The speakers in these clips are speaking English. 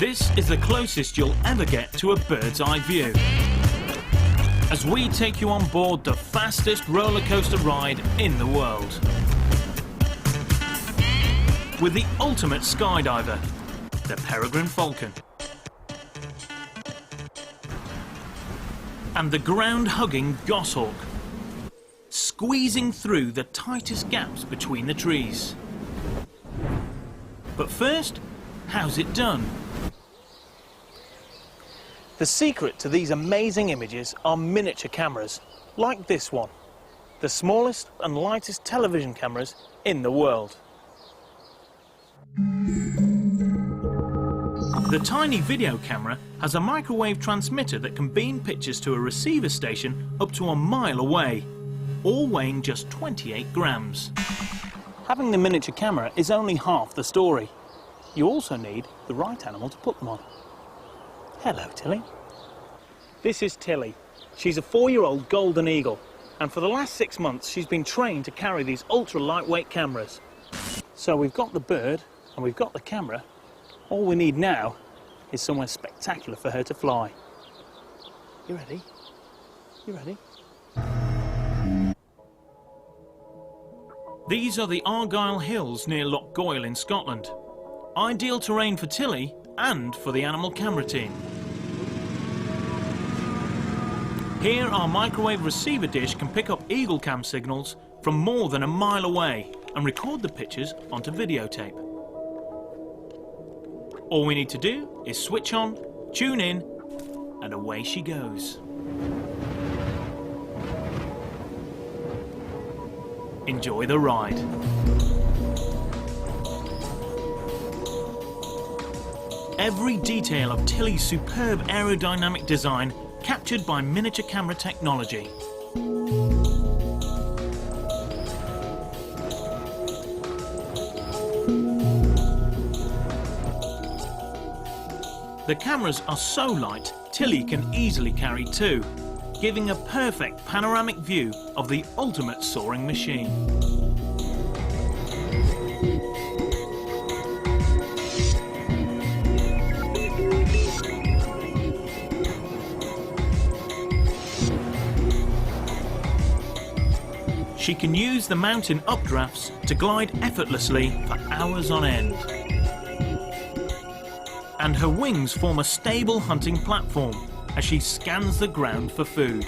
This is the closest you'll ever get to a bird's eye view, as we take you on board the fastest roller coaster ride in the world. With the ultimate skydiver, the Peregrine Falcon. And the ground-hugging Goshawk, squeezing through the tightest gaps between the trees. But first, how's it done? The secret to these amazing images are miniature cameras, like this one, the smallest and lightest television cameras in the world. The tiny video camera has a microwave transmitter that can beam pictures to a receiver station up to a mile away, all weighing just 28 grams. Having the miniature camera is only half the story. You also need the right animal to put them on. Hello, Tilly. This is Tilly. She's a 4-year-old golden eagle, and for the last 6 months she's been trained to carry these ultra-lightweight cameras. So we've got the bird and we've got the camera. All we need now is somewhere spectacular for her to fly. You ready? You ready? These are the Argyll Hills near Loch Goil in Scotland. Ideal terrain for Tilly and for the animal camera team. Here our microwave receiver dish can pick up Eagle Cam signals from more than a mile away and record the pictures onto videotape. All we need to do is switch on, tune in, and away she goes. Enjoy the ride. Every detail of Tilly's superb aerodynamic design captured by miniature camera technology. The cameras are so light, Tilly can easily carry 2, giving a perfect panoramic view of the ultimate soaring machine. She can use the mountain updrafts to glide effortlessly for hours on end. And her wings form a stable hunting platform as she scans the ground for food.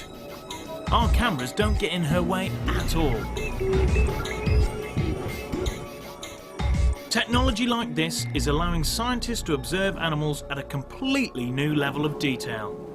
Our cameras don't get in her way at all. Technology like this is allowing scientists to observe animals at a completely new level of detail.